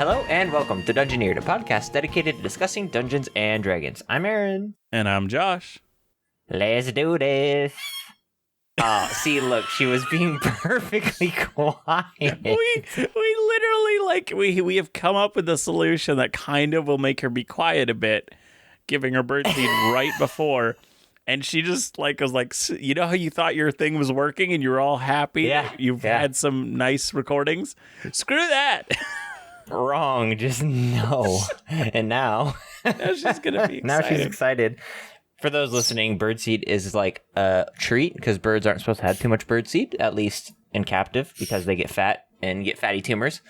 Hello and welcome to Dungeoneered, a podcast dedicated to discussing Dungeons and Dragons. I'm Aaron. And I'm Josh. Let's do this. Oh, see, look, she was being perfectly quiet. We literally, we have come up with a solution that kind of will make her be quiet a bit, giving her birdseed right before. And she just was like, you know how you thought your thing was working and you were all happy? Yeah. You've had some nice recordings? Screw that. Wrong, just no. And now she's going to be excited. Now she's excited. For those listening, birdseed is like a treat because birds aren't supposed to have too much birdseed, at least in captive, because they get fat and get fatty tumors.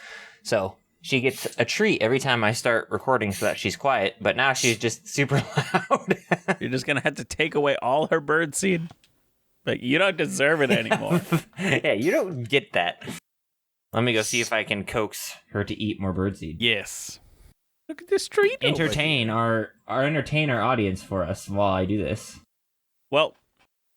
So she gets a treat every time I start recording so that she's quiet, but now she's just super loud. You're just going to have to take away all her birdseed. But you don't deserve it anymore. Yeah, you don't get that. Let me go see if I can coax her to eat more birdseed. Yes. Look at this treat. Entertain our audience for us while I do this. Well,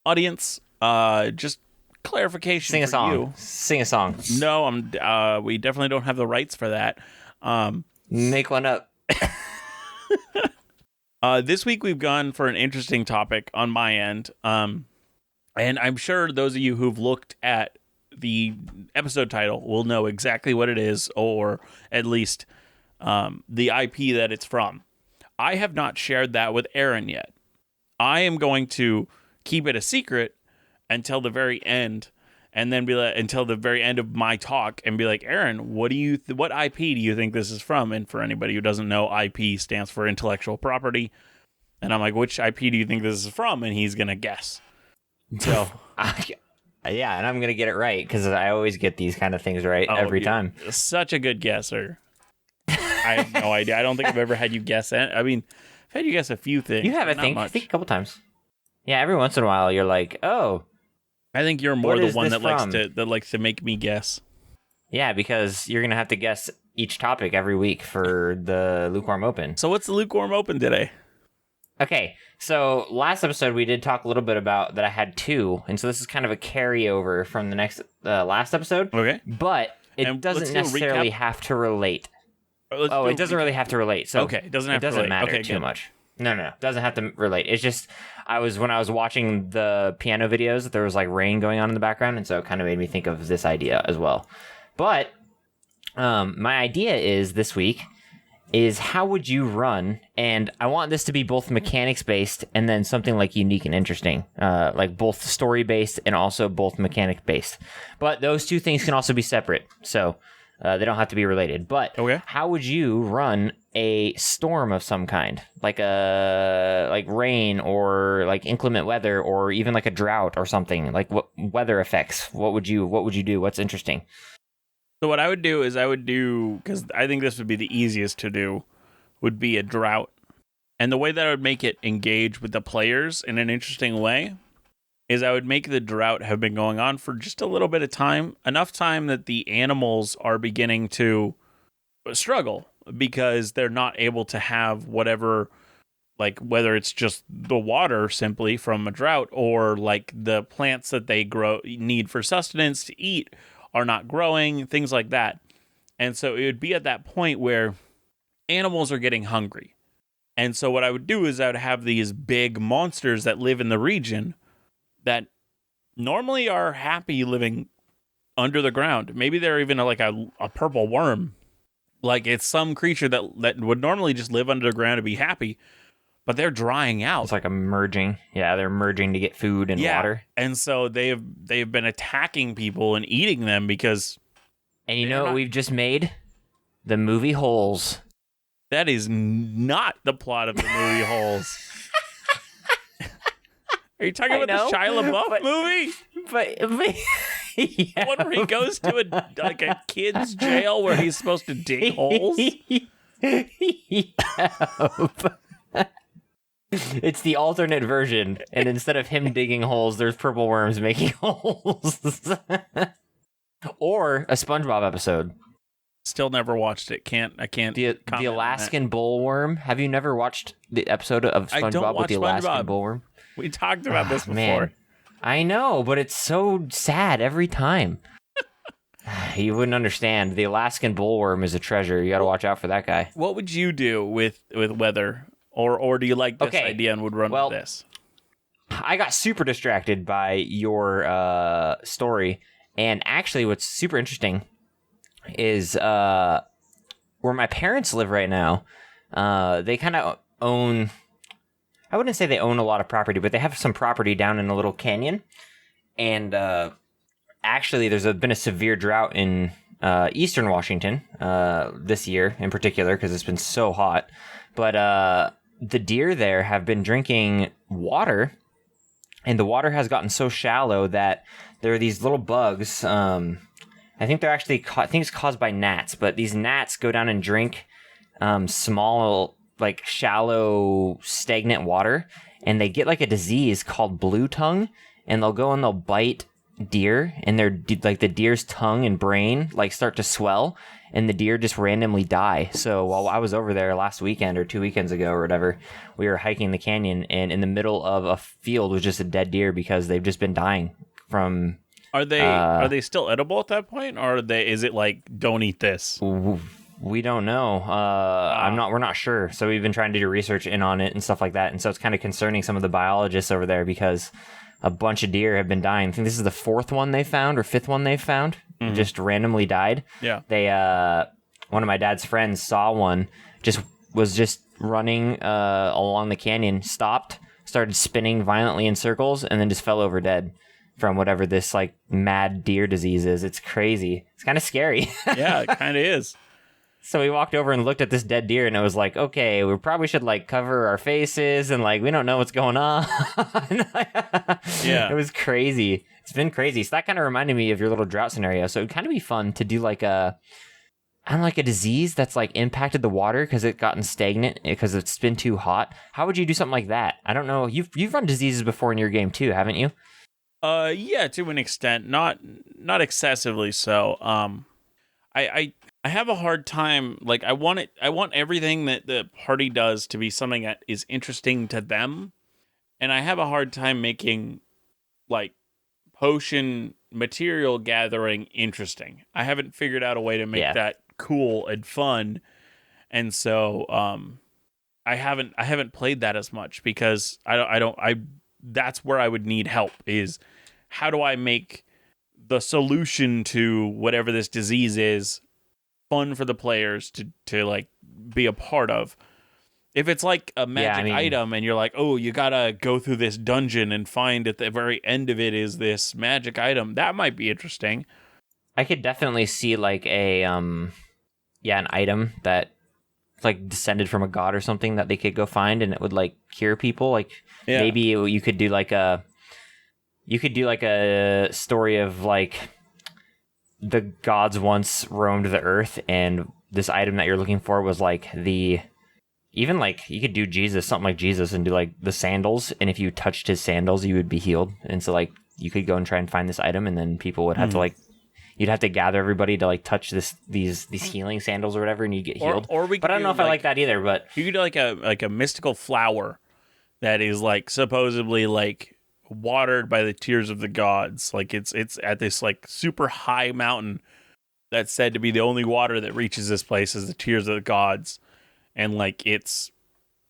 audience, just clarification. Sing a for song. You. Sing a song. No, we definitely don't have the rights for that. Make one up. This week we've gone for an interesting topic on my end. And I'm sure those of you who've looked at the episode title will know exactly what it is, or at least the IP that it's from. I have not shared that with Aaron yet. I am going to keep it a secret until the very end, and then until the very end of my talk, and be like, Aaron, what IP do you think this is from? And for anybody who doesn't know, IP stands for intellectual property. And I'm like, which IP do you think this is from? And he's gonna guess. So, yeah, and I'm gonna get it right because I always get these kind of things right every time. Such a good guesser. I have no idea. I don't think I've ever had you guess it. I mean, I've had you guess a few things. You have, I think a couple times. Yeah, every once in a while you're like, oh. I think you're more the one that likes to make me guess. Yeah, because you're gonna have to guess each topic every week for the Lukewarm Open. So what's the Lukewarm Open today? Okay, so last episode we did talk a little bit about that I had two, and so this is kind of a carryover from the last episode. Okay. But it doesn't necessarily have to relate. It doesn't really have to relate. So okay, it doesn't matter too much. No, it doesn't have to relate. It's just when I was watching the piano videos, there was like rain going on in the background, and so it kind of made me think of this idea as well. But my idea is this week is how would you run, and I want this to be both mechanics based and then something like unique and interesting, like both story based and also both mechanic based. But those two things can also be separate, so they don't have to be related. But How would you run a storm of some kind, like rain or like inclement weather or even like a drought or something? Like what weather effects? What would you do? What's interesting? So what I would do is because I think this would be the easiest to do, would be a drought. And the way that I would make it engage with the players in an interesting way is I would make the drought have been going on for just a little bit of time, enough time that the animals are beginning to struggle because they're not able to have whatever, like whether it's just the water simply from a drought or like the plants that they need for sustenance to eat are not growing, things like that. And so it would be at that point where animals are getting hungry. And so what I would do is I would have these big monsters that live in the region that normally are happy living under the ground. Maybe they're even like a purple worm. Like it's some creature that would normally just live under the ground to be happy, but they're drying out. It's like a merging. Yeah, they're merging to get food and water. And so they've been attacking people and eating them because... And you know what we've just made? The movie Holes. That is not the plot of the movie Holes. Are you talking about the Shia LaBeouf movie? But yeah. One where he goes to a kid's jail where he's supposed to dig holes? It's the alternate version, and instead of him digging holes, there's purple worms making holes. Or a SpongeBob episode. Still never watched it. I can't. The Alaskan bullworm. Have you never watched the episode of SpongeBob with the Alaskan bullworm? We talked about this before. Man. I know, but it's so sad every time. You wouldn't understand. The Alaskan bullworm is a treasure. You got to watch out for that guy. What would you do with weather, or do you like this idea and would run with this? I got super distracted by your story, and actually, what's super interesting is where my parents live right now. They kind of own. I wouldn't say they own a lot of property, but they have some property down in a little canyon, and actually, there's been a severe drought in eastern Washington this year in particular because it's been so hot. But the deer there have been drinking water, and the water has gotten so shallow that there are these little bugs. I think they're actually I think it's caused by gnats, but these gnats go down and drink small, like shallow, stagnant water, and they get like a disease called blue tongue, and they'll go and they'll bite deer, and they're like the deer's tongue and brain like start to swell, and the deer just randomly die. So while I was over there last weekend or 2 weekends ago or whatever, we were hiking the canyon, and in the middle of a field was just a dead deer because they've just been dying from. Are they still edible at that point, or is it like don't eat this? We don't know. We're not sure. So we've been trying to do research in on it and stuff like that, and so it's kind of concerning some of the biologists over there because a bunch of deer have been dying. I think this is the fourth one they found or fifth one they found. Just randomly died. Yeah. They one of my dad's friends saw one, was just running along the canyon, stopped, started spinning violently in circles, and then just fell over dead from whatever this like mad deer disease is. It's crazy. It's kind of scary. Yeah, it kind of is. So we walked over and looked at this dead deer, and it was like, okay, we probably should like cover our faces, and like we don't know what's going on. Yeah, it was crazy. It's been crazy. So that kind of reminded me of your little drought scenario. So it'd kind of be fun to do like a disease that's like impacted the water because it gotten stagnant because it's been too hot. How would you do something like that? I don't know. You've run diseases before in your game too, haven't you? Yeah, to an extent, not excessively so. I have a hard time, like, I want everything that the party does to be something that is interesting to them, and I have a hard time making, like, potion material gathering interesting. I haven't figured out a way to make that cool and fun, and so, I haven't played that as much, because that's where I would need help, is how do I make the solution to whatever this disease is fun for the players to like be a part of. If it's like a magic item and you're like, oh, you gotta go through this dungeon and find at the very end of it is this magic item, that might be interesting. I could definitely see like an item that like descended from a god or something that they could go find and it would like cure people. Like maybe you could do like a story of like the gods once roamed the earth, and this item that you're looking for was like you could do Jesus, something like Jesus, and do like the sandals, and if you touched his sandals, you would be healed. And so like you could go and try and find this item, and then people would have to like, you'd have to gather everybody to like touch these healing sandals or whatever, and you get healed. But I don't know if I like that either. But you could do like a mystical flower that is like supposedly like watered by the tears of the gods. Like it's at this like super high mountain that's said to be the only water that reaches this place is the tears of the gods, and like it's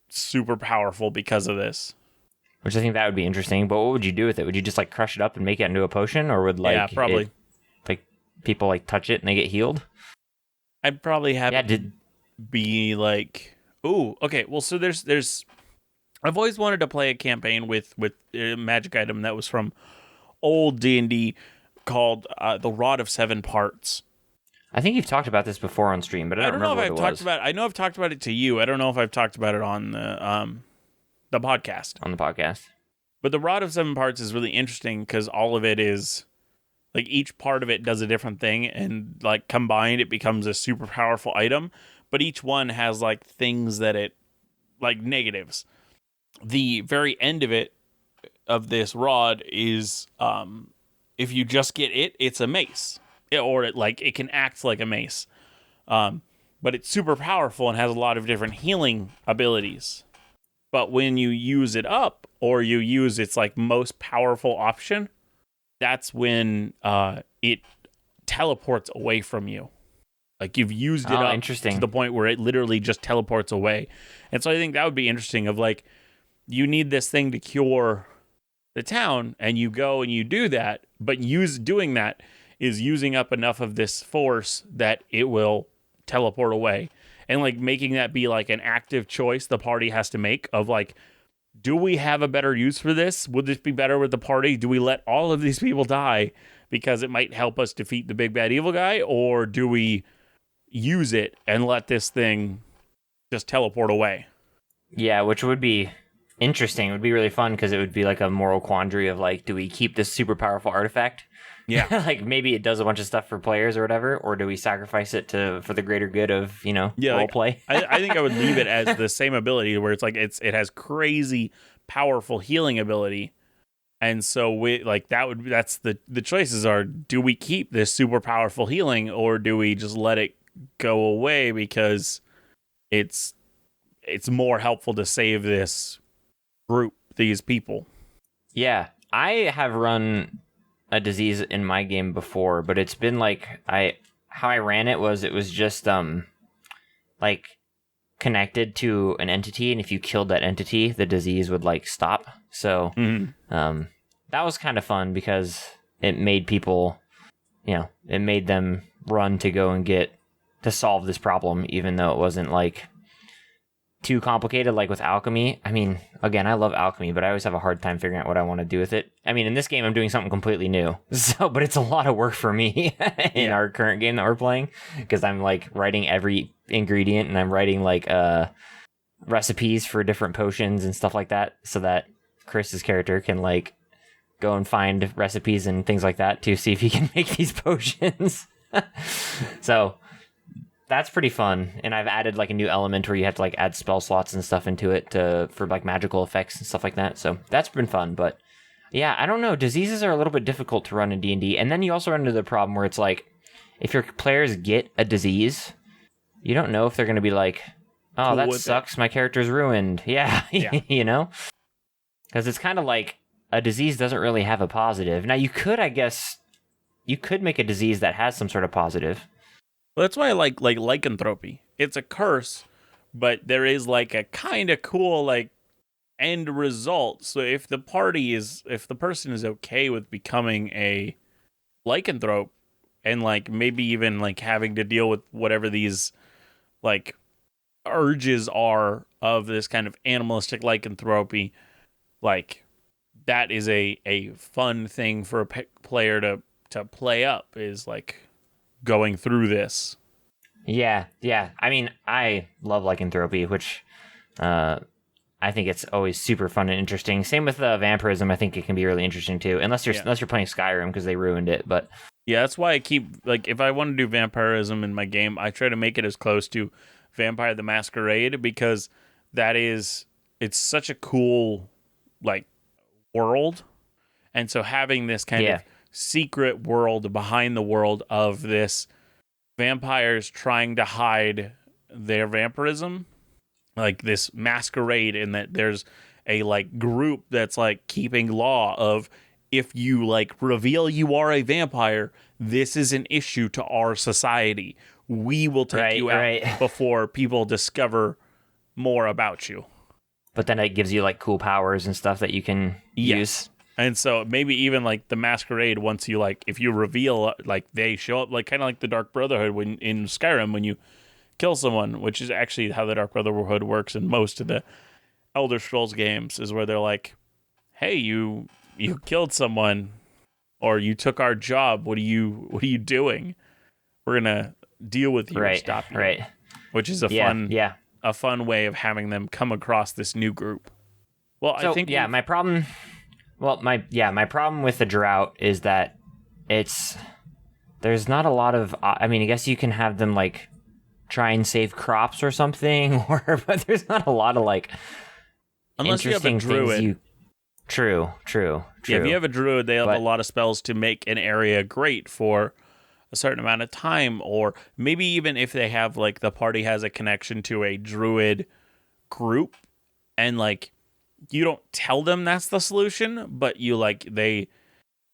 super powerful because of this. Which I think that would be interesting. But what would you do with it? Would you just like crush it up and make it into a potion, or would like probably like people like touch it and they get healed? I'd probably have be like, oh, okay. Well, so there's I've always wanted to play a campaign with a magic item that was from old D&D called the Rod of Seven Parts. I think you've talked about this before on stream, but I don't remember know if I've talked about it. I know I've talked about it to you. I don't know if I've talked about it on the podcast. On the podcast. But the Rod of Seven Parts is really interesting because all of it is like each part of it does a different thing, and like combined it becomes a super powerful item, but each one has like things that it like negatives. The very end of this rod is if you just get it's a mace, or it can act like a mace, but it's super powerful and has a lot of different healing abilities. But when you use it up, or you use its like most powerful option, that's when it teleports away from you. Like you've used it Oh, up interesting. to the point where it literally just teleports away. And so I think that would be interesting of like, you need this thing to cure the town and you go and you do that, but doing that is using up enough of this force that it will teleport away. And like making that be like an active choice the party has to make of like, do we have a better use for this? Would this be better with the party? Do we let all of these people die because it might help us defeat the big bad evil guy? Or do we use it and let this thing just teleport away? Yeah, which would be interesting. It would be really fun because it would be like a moral quandary of like, do we keep this super powerful artifact? Yeah. Like maybe it does a bunch of stuff for players or whatever, or do we sacrifice it for the greater good of, role play? I think I would leave it as the same ability where it's like it has crazy powerful healing ability. And so that's the choices are, do we keep this super powerful healing or do we just let it go away because it's more helpful to save this group, these people? Yeah, I have run a disease in my game before, but it's been like how I ran it was just like connected to an entity, and if you killed that entity, the disease would like stop. So that was kind of fun because it made people, it made them run to go and to solve this problem, even though it wasn't like too complicated like with alchemy. I mean, again, I love alchemy, but I always have a hard time figuring out what I want to do with it. I mean, in this game, I'm doing something completely new. But it's a lot of work for me in our current game that we're playing because I'm like writing every ingredient and I'm writing like recipes for different potions and stuff like that so that Chris's character can like go and find recipes and things like that to see if he can make these potions. So that's pretty fun, and I've added like a new element where you have to like add spell slots and stuff into it for like magical effects and stuff like that. So that's been fun, but yeah, I don't know. Diseases are a little bit difficult to run in D&D, and then you also run into the problem where it's like if your players get a disease, you don't know if they're going to be like, "Oh, cool that sucks. My character's ruined." Yeah. Because it's kind of like a disease doesn't really have a positive. Now you could, I guess, make a disease that has some sort of positive. Well, that's why I like lycanthropy. It's a curse, but there is like a kind of cool like end result. So if the person is okay with becoming a lycanthrope and like maybe even like having to deal with whatever these like urges are of this kind of animalistic lycanthropy, like that is a fun thing for a player to play up, is like going through this. Yeah. I mean, I love lycanthropy, which I think it's always super fun and interesting. Same with vampirism. I think it can be really interesting too, unless you're playing Skyrim because they ruined it. But yeah, that's why I keep like if I want to do vampirism in my game, I try to make it as close to Vampire the Masquerade because it's such a cool like world, and so having this kind of secret world behind the world of this vampires trying to hide their vampirism, like this masquerade, in that there's a like group that's like keeping law of if you like reveal you are a vampire, this is an issue to our society. We will take you out before people discover more about you. But then it gives you like cool powers and stuff that you can use. And so maybe even like the masquerade, once you like, if you reveal, like they show up, like kind of like the Dark Brotherhood when in Skyrim when you kill someone, which is actually how the Dark Brotherhood works in most of the Elder Scrolls games, is where they're like, "Hey, you killed someone, or you took our job. What are you doing? We're gonna deal with you or stop you." Right. Which is a fun way of having them come across this new group. Well, so, I think my problem. Well, my problem with the drought is that there's not a lot of. I mean, I guess you can have them like try and save crops or something, but there's not a lot of like. Unless you have a druid. True. Yeah, if you have a druid, they have a lot of spells to make an area great for a certain amount of time, or maybe even if they have like the party has a connection to a druid group, and like you don't tell them that's the solution, but you like they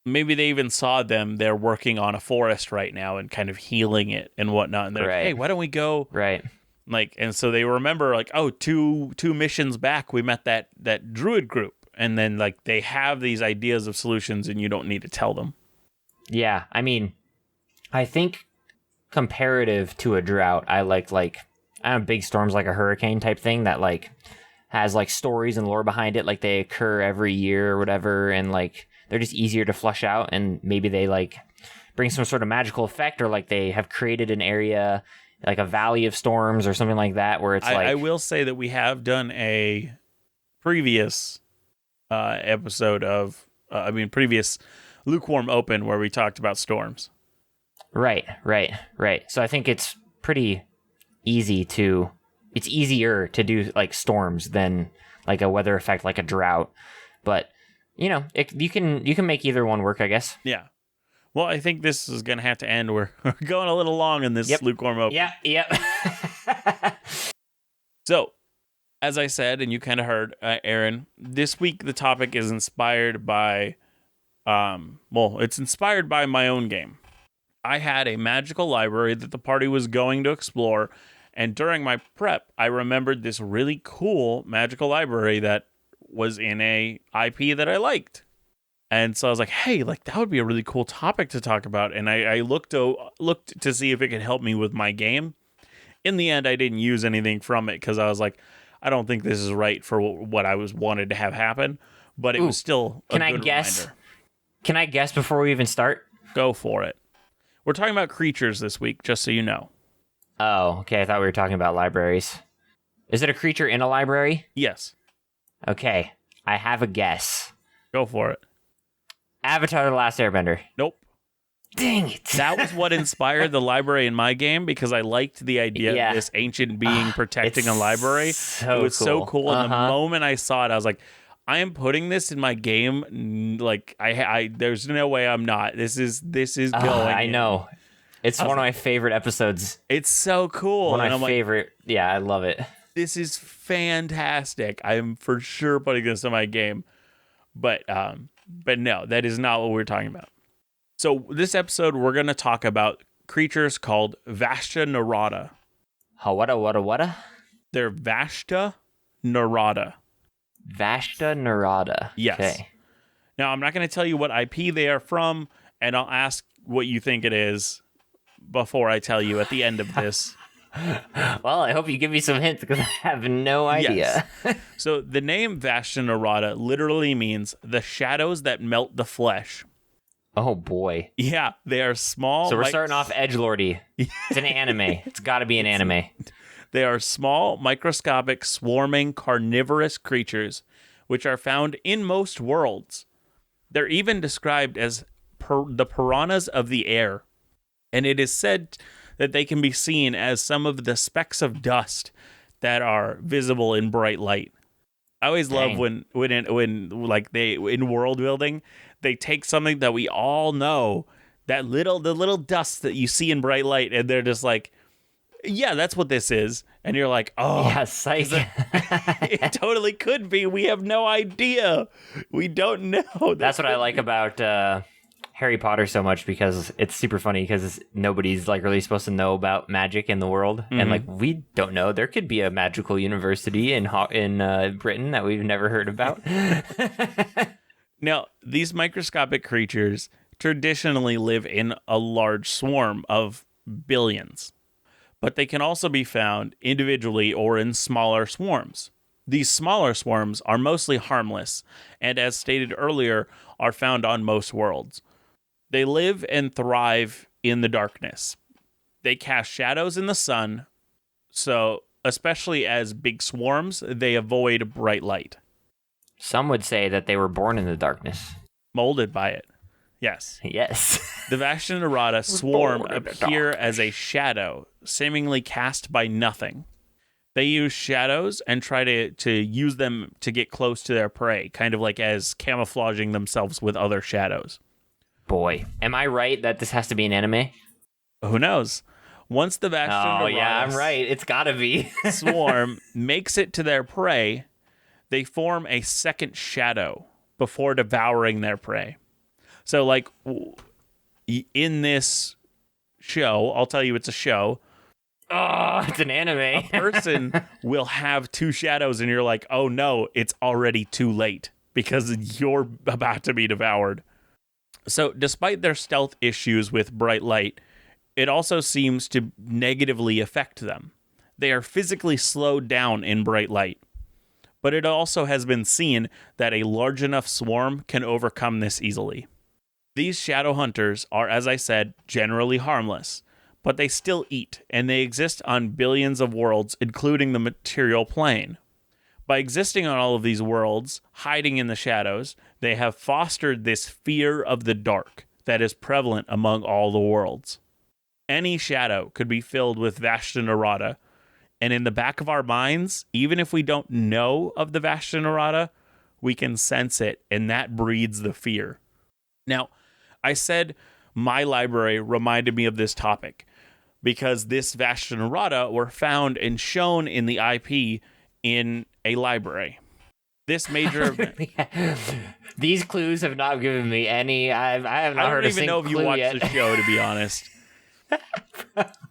maybe they even saw them. They're working on a forest right now and kind of healing it and whatnot. And they're like, hey, why don't we go? Right. Like, and so they remember like, oh, two missions back, we met that druid group. And then like they have these ideas of solutions and you don't need to tell them. Yeah. I mean, I think comparative to a drought, I like I don't know, big storms like a hurricane type thing that like has like stories and lore behind it. Like they occur every year or whatever. And like, they're just easier to flush out, and maybe they like bring some sort of magical effect, or like they have created an area like a valley of storms or something like that, where it's I will say that we have done a previous episode of, previous Lukewarm Open where we talked about storms. Right. So I think it's pretty easier to do like storms than like a weather effect like a drought, but you know, you can make either one work, I guess. Yeah. Well, I think this is going to have to end. We're going a little long in this Lukewarm Open. Yep. So, as I said, and you kind of heard, Aaron, this week the topic is inspired by, it's inspired by my own game. I had a magical library that the party was going to explore, and during my prep, I remembered this really cool magical library that was in a IP that I liked. And so I was like, hey, like that would be a really cool topic to talk about. And I looked to see if it could help me with my game. In the end, I didn't use anything from it because I was like, I don't think this is right for what I wanted to have happen. But it was still a good reminder. Can I guess before we even start? Go for it. We're talking about creatures this week, just so you know. Oh, okay. I thought we were talking about libraries. Is it a creature in a library? Yes. Okay. I have a guess. Go for it. Avatar: The Last Airbender. Nope. Dang it. That was what inspired the library in my game because I liked the idea of this ancient being protecting a librray. It was so cool. And the moment I saw it, I was like, I am putting this in my game. Like I there's no way I'm not. This is going. I know. It's one of my favorite episodes. It's so cool. One of my favorite. Yeah, I love it. This is fantastic. I'm for sure putting this in my game. But no, that is not what we're talking about. So this episode, we're going to talk about creatures called Vashta Nerada. What? They're Vashta Nerada. Vashta Nerada. Yes. Okay. Now, I'm not going to tell you what IP they are from, and I'll ask what you think it is before I tell you at the end of this. Well, I hope you give me some hints because I have no idea. Yes. So the name Vashta Nerada literally means the shadows that melt the flesh. Oh, boy. Yeah, they are small. So we're starting off edgelordy. It's an anime. It's got to be an anime. They are small, microscopic, swarming, carnivorous creatures, which are found in most worlds. They're even described as the piranhas of the air. And it is said that they can be seen as some of the specks of dust that are visible in bright light. I always love when like they in world building, they take something that we all know, the little dust that you see in bright light, and they're just like, yeah, that's what this is. And you're like, oh, yeah, psych. It totally could be. We have no idea. We don't know. That's what I like about Harry Potter so much, because it's super funny because nobody's like really supposed to know about magic in the world. And like, we don't know. There could be a magical university in Britain that we've never heard about. Now, these microscopic creatures traditionally live in a large swarm of billions, but they can also be found individually or in smaller swarms. These smaller swarms are mostly harmless, and as stated earlier, are found on most worlds. They live and thrive in the darkness. They cast shadows in the sun, so especially as big swarms, they avoid bright light. Some would say that they were born in the darkness. Molded by it. Yes. Yes. The Vashta Nerada swarm appear as a shadow, seemingly cast by nothing. They use shadows and try to use them to get close to their prey, kind of like as camouflaging themselves with other shadows. Boy, am I right that this has to be an anime? Who knows? Once the Vashta Nerada I'm right. It's gotta be. swarm makes it to their prey, they form a second shadow before devouring their prey. So like in this show, I'll tell you it's a show. Oh, it's an anime. A person will have two shadows and you're like, oh no, it's already too late because you're about to be devoured. So despite their stealth issues with bright light, it also seems to negatively affect them. They are physically slowed down in bright light. But it also has been seen that a large enough swarm can overcome this easily. These shadow hunters are, as I said, generally harmless, but they still eat, and they exist on billions of worlds, including the material plane. By existing on all of these worlds, hiding in the shadows, they have fostered this fear of the dark that is prevalent among all the worlds. Any shadow could be filled with Vashta Nerada, and in the back of our minds, even if we don't know of the Vashta Nerada, we can sense it, and that breeds the fear. Now, I said my library reminded me of this topic because this Vashta Nerada were found and shown in the IP in a library. This major event. These clues have not given me any. I have not heard a single clue yet. I don't even know if you watched the show, to be honest.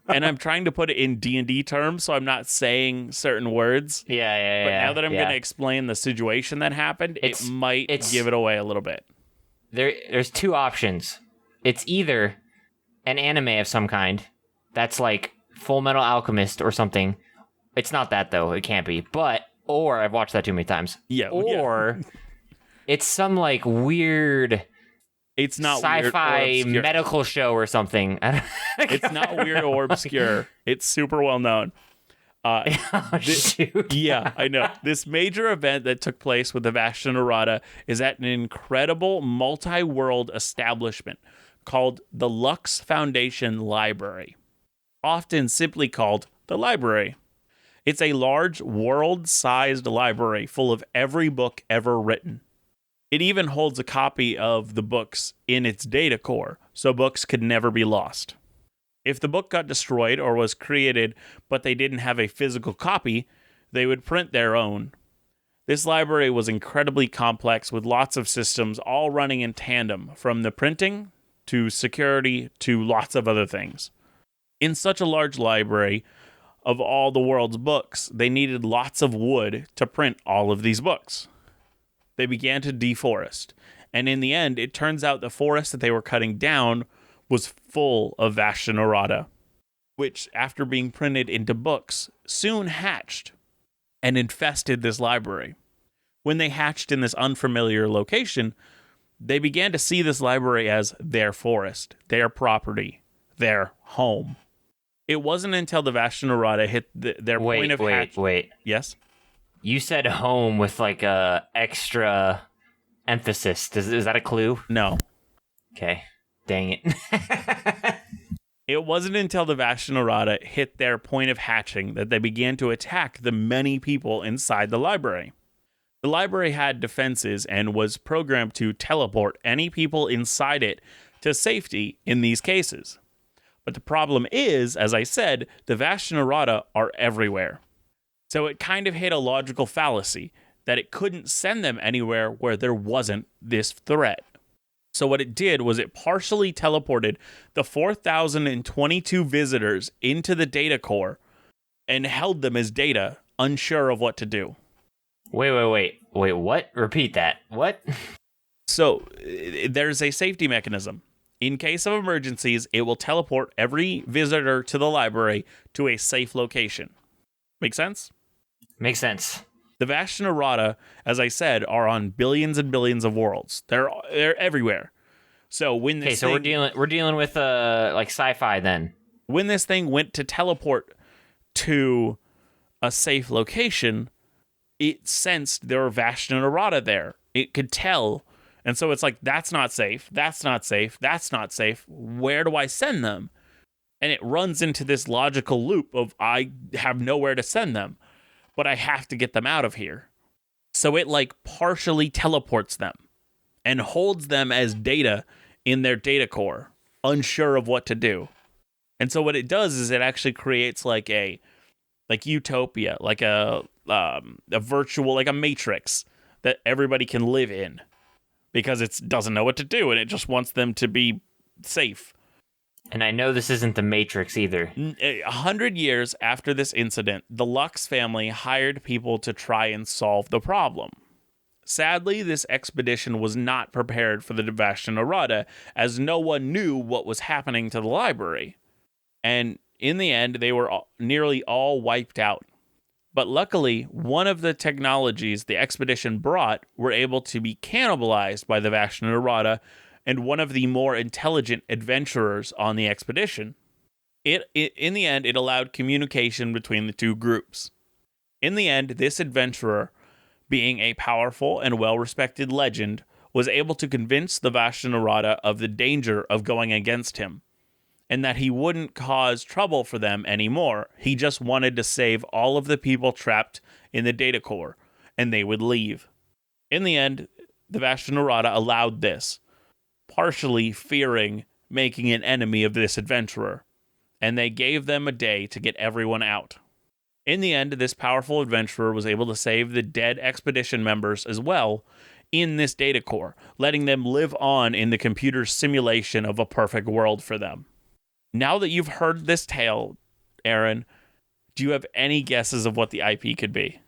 And I'm trying to put it in D&D terms, so I'm not saying certain words. Yeah. But now that I'm going to explain the situation that happened, it might give it away a little bit. There's two options. It's either an anime of some kind that's like Full Metal Alchemist or something. It's not that, though. It can't be. Or I've watched that too many times. Yeah. Or it's some like weird... It's not sci-fi medical show or something. It's not weird or obscure. It's super well known. Shoot. Yeah, I know. This major event that took place with the Vashta Nerada is at an incredible multi-world establishment called the Lux Foundation Library, often simply called the Library. It's a large, world-sized library full of every book ever written. It even holds a copy of the books in its data core, so books could never be lost. If the book got destroyed or was created, but they didn't have a physical copy, they would print their own. This library was incredibly complex with lots of systems all running in tandem, from the printing to security to lots of other things. In such a large library of all the world's books, they needed lots of wood to print all of these books. They began to deforest, and in the end, it turns out the forest that they were cutting down was full of Vashta Nerada, which, after being printed into books, soon hatched and infested this library. When they hatched in this unfamiliar location, they began to see this library as their forest, their property, their home. It wasn't until the Vashta Nerada hit their point of hatching. Wait. Yes? You said home with like a extra emphasis. Is that a clue? No. Okay. Dang it. It wasn't until the Vashta Nerada hit their point of hatching that they began to attack the many people inside the library. The library had defenses and was programmed to teleport any people inside it to safety in these cases. But the problem is, as I said, the Vashta Nerada are everywhere. So it kind of hit a logical fallacy that it couldn't send them anywhere where there wasn't this threat. So what it did was it partially teleported the 4,022 visitors into the data core and held them as data, unsure of what to do. Wait, what? Repeat that. What? So there's a safety mechanism. In case of emergencies, it will teleport every visitor to the library to a safe location. Make sense? Makes sense. The Vashta Nerada, as I said, are on billions and billions of worlds. They're everywhere. So when this we're dealing with like sci-fi then. When this thing went to teleport to a safe location, it sensed there were Vashta Nerada there. It could tell. And so it's like, that's not safe. That's not safe. That's not safe. Where do I send them? And it runs into this logical loop of I have nowhere to send them, but I have to get them out of here. So it like partially teleports them and holds them as data in their data core, unsure of what to do. And so what it does is it actually creates like utopia, like a virtual, like a matrix that everybody can live in. because it doesn't know what to do and it just wants them to be safe. And I know this isn't the Matrix either. 100 years after this incident, the Lux family hired people to try and solve the problem. Sadly, this expedition was not prepared for the Vashta Nerada, as no one knew what was happening to the library. And in the end, they were nearly all wiped out. But luckily, one of the technologies the expedition brought were able to be cannibalized by the Vashta Nerada and one of the more intelligent adventurers on the expedition. In the end, it allowed communication between the two groups. In the end, this adventurer, being a powerful and well-respected legend, was able to convince the Vashta Nerada of the danger of going against him, and that he wouldn't cause trouble for them anymore. He just wanted to save all of the people trapped in the data core, and they would leave. In the end, the Vashta Nerada allowed this, partially fearing making an enemy of this adventurer, and they gave them a day to get everyone out. In the end, this powerful adventurer was able to save the dead expedition members as well in this data core, letting them live on in the computer's simulation of a perfect world for them. Now that you've heard this tale, Aaron, do you have any guesses of what the IP could be?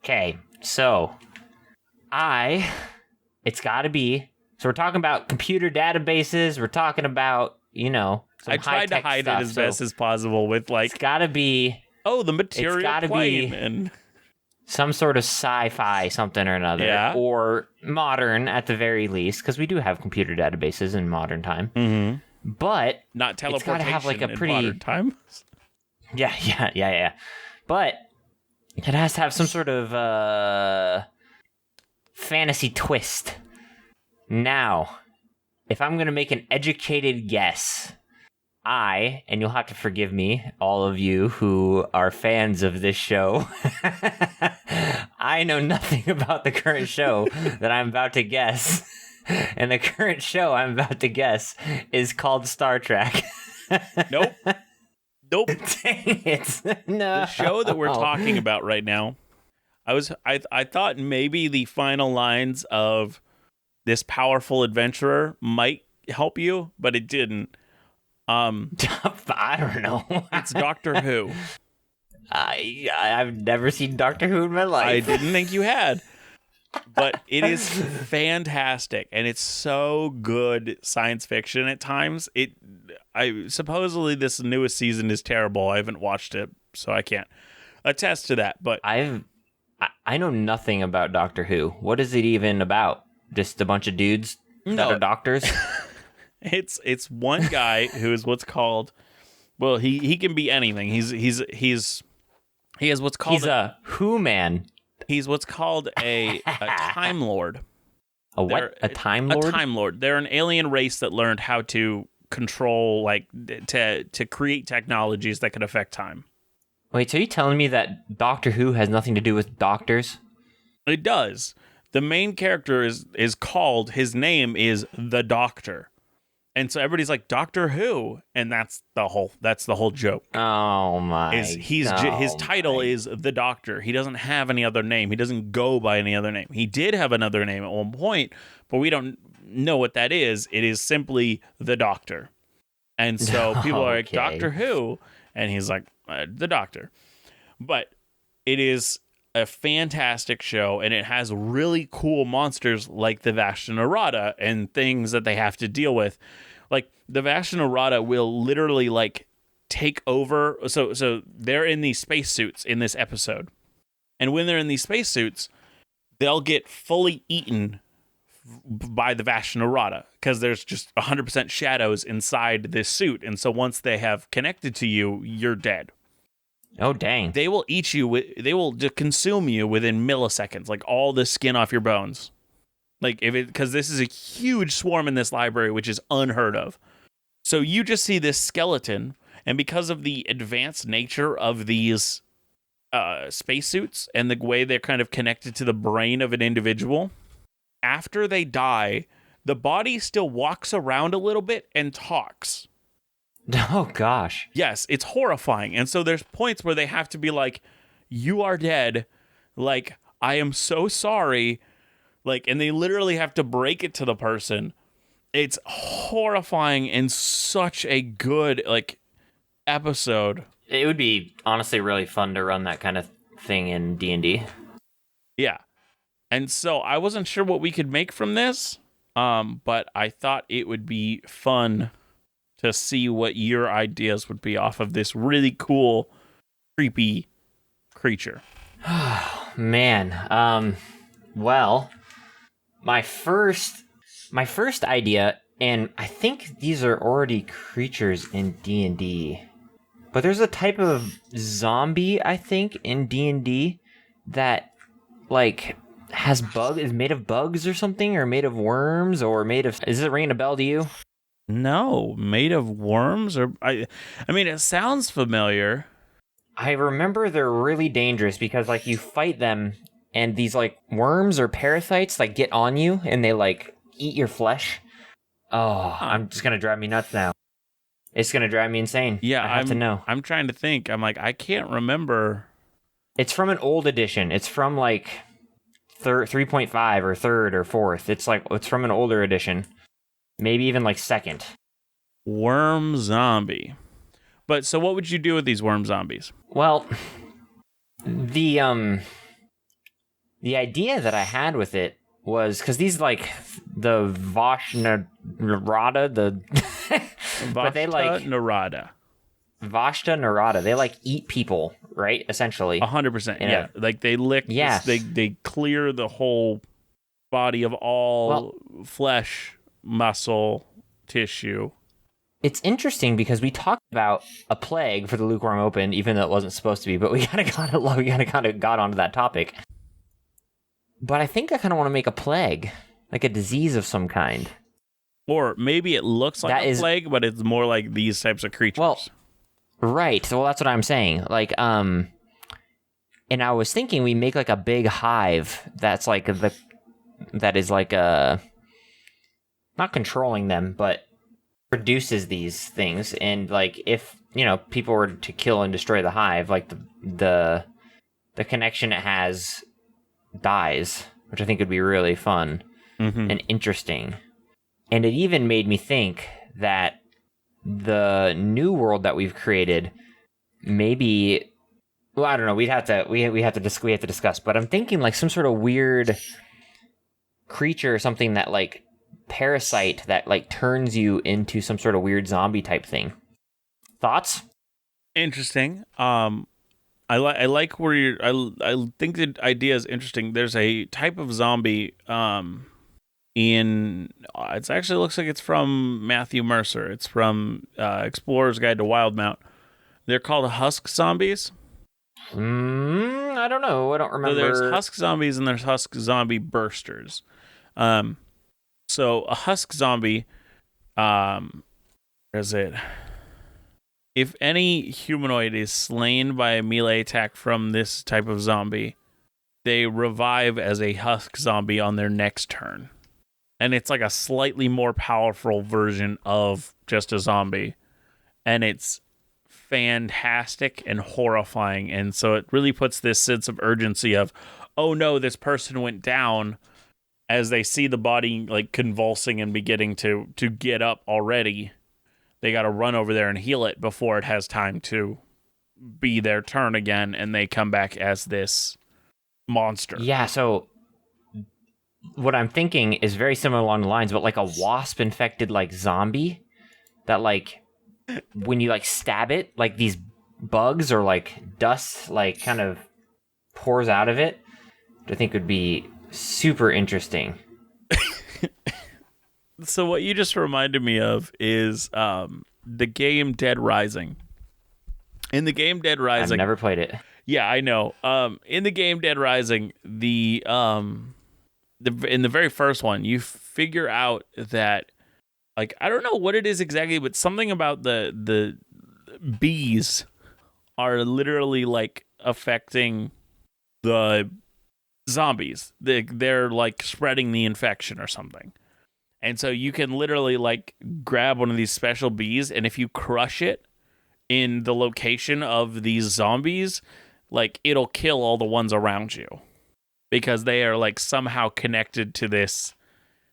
Okay, so it's got to be. So we're talking about computer databases. We're talking about, some I tried to hide stuff, it as best as possible with it's got to be. Oh, the material It's got to plane be and some sort of sci-fi something or another, Yeah. or modern at the very least, because we do have computer databases in modern time. Mm-hmm. But not it's teleportation got to have like a in pretty modern time. Yeah. But it has to have some sort of fantasy twist. Now, if I'm going to make an educated guess, and you'll have to forgive me, all of you who are fans of this show, I know nothing about the current show that I'm about to guess. And the current show I'm about to guess is called Star Trek. Nope. Dang it. No. The show that we're talking about right now, I thought maybe the final lines of this powerful adventurer might help you, but it didn't. I don't know. It's Doctor Who. I've never seen Doctor Who in my life. I didn't think you had. But it is fantastic, and it's so good science fiction at times. Supposedly this newest season is terrible. I haven't watched it, so I can't attest to that. But I know nothing about Doctor Who. What is it even about? Just a bunch of dudes that are doctors? It's one guy who is what's called, well, he can be anything. He has what's called he's a Who man. He's what's called a Time Lord. A what? A Time Lord? A Time Lord. They're an alien race that learned how to control, to create technologies that could affect time. Wait, so are you telling me that Doctor Who has nothing to do with doctors? It does. The main character is called, his name is the Doctor. And so everybody's like, Doctor Who? And that's the whole joke. Oh my. His title is the Doctor. He doesn't have any other name. He doesn't go by any other name. He did have another name at one point, but we don't know what that is. It is simply the Doctor. And so people are like, Doctor Who? And he's like, the Doctor. But it is a fantastic show, and it has really cool monsters like the Vashta Nerada and things that they have to deal with. Like, the Vashta Nerada will literally, take over. So they're in these spacesuits in this episode. And when they're in these spacesuits, they'll get fully eaten by the Vashta Nerada because there's just 100% shadows inside this suit. And so once they have connected to you, you're dead. Oh, dang. They will eat you. They will just consume you within milliseconds, like all the skin off your bones. Because this is a huge swarm in this library, which is unheard of. So you just see this skeleton, and because of the advanced nature of these spacesuits and the way they're kind of connected to the brain of an individual, after they die, the body still walks around a little bit and talks. Oh, gosh. Yes, it's horrifying. And so there's points where they have to be like, you are dead. Like, I am so sorry. Like, and they literally have to break it to the person. It's horrifying and such a good like episode. It would be honestly really fun to run that kind of thing in D&D. Yeah. And so I wasn't sure what we could make from this, but I thought it would be fun to see what your ideas would be off of this really cool, creepy creature. Man, well, my first idea, and I think these are already creatures in D&D, but there's a type of zombie, I think, in D&D that, like, has is made of bugs or something, or made of worms, or made of... Is it ringing a bell to you? No, made of worms? Or I mean, it sounds familiar. I remember they're really dangerous because, like, you fight them, and these, like, worms or parasites, like, get on you, and they, like, eat your flesh. Oh, I'm just gonna drive me nuts now. It's gonna drive me insane. Yeah, I have to know. I'm trying to think. I'm like, I can't remember. It's from an old edition. It's from, like, 3.5 or 3rd or 4th. It's from an older edition. Maybe even, like, 2nd. Worm zombie. But so what would you do with these worm zombies? Well, the idea that I had with it was because these, like, the Vashta Nerada, but they like Nerada. Vashta Nerada. They like eat people, right? Essentially, 100%. Yeah, like they lick. Yes, they clear the whole body of all flesh, muscle, tissue. It's interesting because we talked about a plague for the Lukewarm Open, even though it wasn't supposed to be, but we kind of got onto that topic. But I think I kind of want to make a plague, like a disease of some kind. Or maybe it looks like a plague, but it's more like these types of creatures. Well, right. So that's what I'm saying. Like, and I was thinking we make like a big hive that's like that is like not controlling them, but produces these things. And like, if, you know, people were to kill and destroy the hive, like the connection it has dies, which I think would be really fun and interesting. And it even made me think that the new world that we've created, maybe, well, I don't know. We have to discuss. But I'm thinking like some sort of weird creature or something that like parasite that like turns you into some sort of weird zombie type thing. Thoughts? Interesting. I like where you're. I think the idea is interesting. There's a type of zombie. It actually looks like it's from Matthew Mercer. It's from Explorer's Guide to Wildmount. They're called husk zombies. I don't know. I don't remember. So there's husk zombies and there's husk zombie bursters. So a husk zombie, where is it? If any humanoid is slain by a melee attack from this type of zombie, they revive as a husk zombie on their next turn. And it's like a slightly more powerful version of just a zombie. And it's fantastic and horrifying. And so it really puts this sense of urgency of, oh no, this person went down, as they see the body like convulsing and beginning to get up already. They got to run over there and heal it before it has time to be their turn again, and they come back as this monster. Yeah, so what I'm thinking is very similar along the lines, but like a wasp-infected like zombie that like when you like stab it, like these bugs or like dust like kind of pours out of it, which I think would be super interesting. So what you just reminded me of is the game Dead Rising. In the game Dead Rising, I've never played it. Yeah, I know. In the game Dead Rising, in the very first one, you figure out that, like, I don't know what it is exactly, but something about the bees are literally like affecting the zombies. They're like spreading the infection or something. And so you can literally like grab one of these special bees, and if you crush it in the location of these zombies, like it'll kill all the ones around you. because they are like somehow connected to this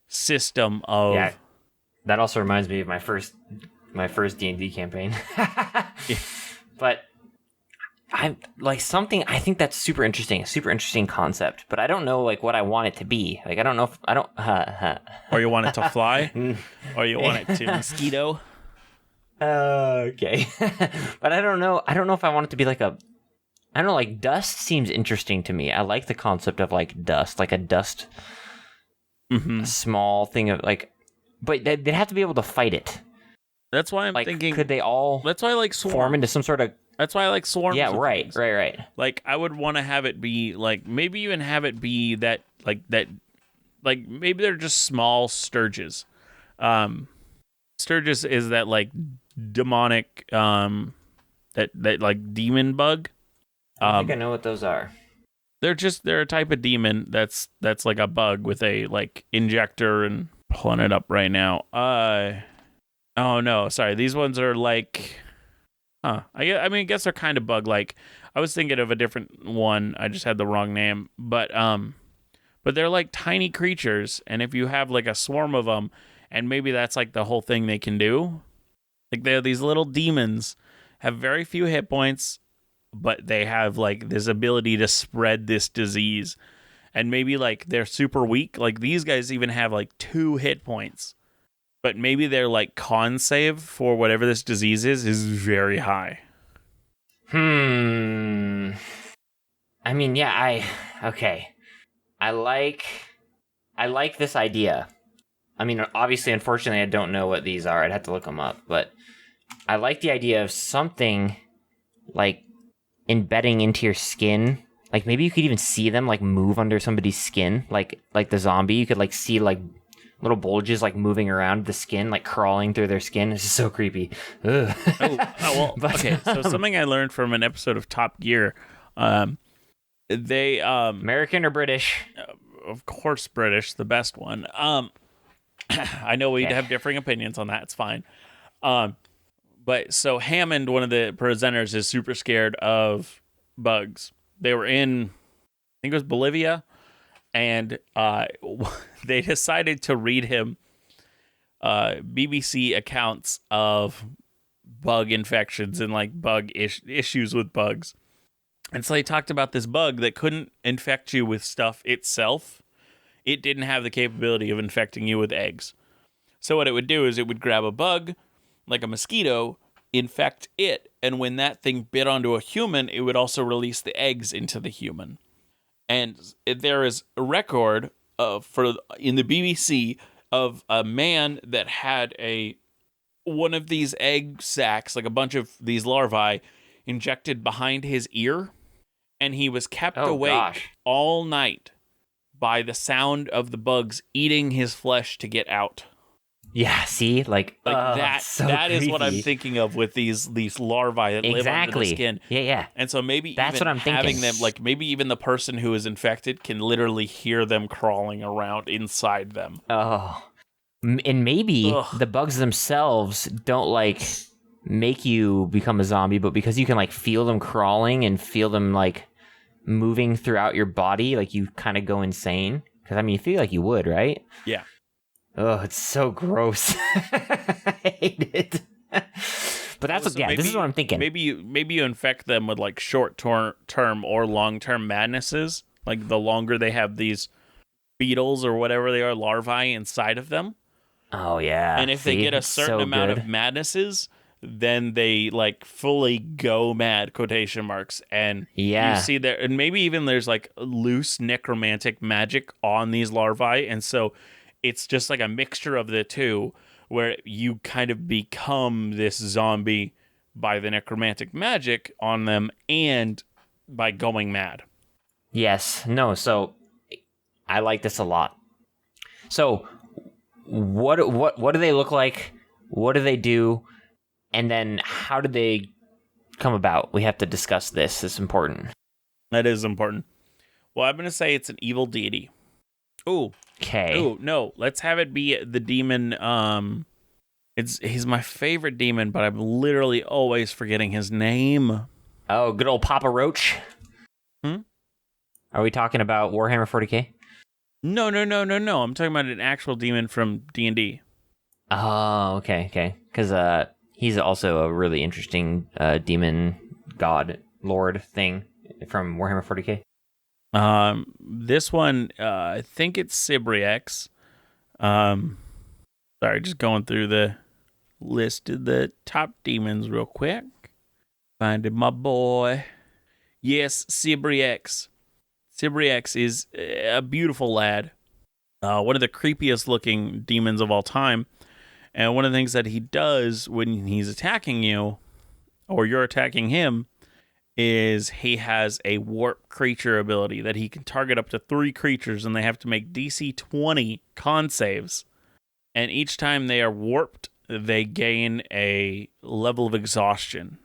system of. Yeah, that also reminds me of my first D&D campaign. Yeah. But I'm like something. I think that's super interesting. A super interesting concept. But I don't know like what I want it to be. Like I don't know if I don't. Or you want it to fly, or you want it to mosquito. Okay. But I don't know. I don't know if I want it to be like a. I don't know. Like dust seems interesting to me. I like the concept of like dust, like a dust, a small thing of like. But they'd have to be able to fight it. That's why I'm Like, thinking. could they all? That's why I like swarm. Form into some sort of. That's why I like swarms. Yeah. of Right. things. Right. Like I would want to have it be like maybe even have it be that like maybe they're just small sturges. Sturgis is that like demonic that like demon bug. I think I know what those are. They're a type of demon that's like a bug with a like injector, and pulling it up right now. Oh no, sorry. These ones are like I guess they're kind of bug like. I was thinking of a different one. I just had the wrong name. But they're like tiny creatures, and if you have like a swarm of them, and maybe that's like the whole thing they can do. Like they're these little demons, have very few hit points, but they have like this ability to spread this disease. And maybe like they're super weak. Like these guys even have like 2 hit points. But maybe their like con save for whatever this disease is very high. I mean, yeah, okay. I like this idea. I mean, obviously, unfortunately, I don't know what these are. I'd have to look them up. But I like the idea of something like embedding into your skin. Like maybe you could even see them like move under somebody's skin, like the zombie. You could like see like little bulges like moving around the skin, like crawling through their skin. This is so creepy. Ugh. Well, okay. So something I learned from an episode of Top Gear, they American or British? Of course, British, the best one. I know we have differing opinions on that. It's fine. But so Hammond, one of the presenters, is super scared of bugs. They were in, I think it was Bolivia, and they decided to read him BBC accounts of bug infections and like bug issues with bugs. And so they talked about this bug that couldn't infect you with stuff itself. It didn't have the capability of infecting you with eggs. So what it would do is it would grab a bug, like a mosquito, infect it, and when that thing bit onto a human, it would also release the eggs into the human. And there is a record in the BBC of a man that had one of these egg sacs, like a bunch of these larvae, injected behind his ear, and he was kept awake all night by the sound of the bugs eating his flesh to get out. Yeah, see, like that. So that is what I'm creepy. thinking of with these larvae that live under the skin. Yeah. And so maybe That's even what I'm having thinking. them, like maybe even the person who is infected can literally hear them crawling around inside them. Oh, and maybe the bugs themselves don't like make you become a zombie, but because you can like feel them crawling and feel them like moving throughout your body, like you kind of go insane. Because I mean, you feel like you would, right? Yeah. Oh, it's so gross. I hate it. But that's this is what I'm thinking. Maybe you infect them with like short-term or long-term madnesses. Like the longer they have these beetles or whatever they are, larvae inside of them. Oh yeah. And if they get a certain amount of madnesses, then they like fully go mad, quotation marks. And you see there, and maybe even there's like loose necromantic magic on these larvae, and so it's just like a mixture of the two, where you kind of become this zombie by the necromantic magic on them and by going mad. Yes. No. So I like this a lot. So what do they look like? What do they do? And then how do they come about? We have to discuss this. It's important. That is important. Well, I'm going to say it's an evil deity. Ooh. Okay. Oh, no. Let's have it be the demon. He's my favorite demon, but I'm literally always forgetting his name. Oh, good old Papa Roach. Are we talking about Warhammer 40K? No. I'm talking about an actual demon from D&D. Oh, okay. Because he's also a really interesting demon god lord thing from Warhammer 40K. This one, I think it's Sibriex. Sorry, just going through the list of the top demons real quick. Finding my boy. Yes, Sibriex. Sibriex is a beautiful lad. One of the creepiest looking demons of all time. And one of the things that he does when he's attacking you, or you're attacking him, is he has a warp creature ability that he can target up to 3 creatures, and they have to make DC 20 con saves. And each time they are warped, they gain a level of exhaustion.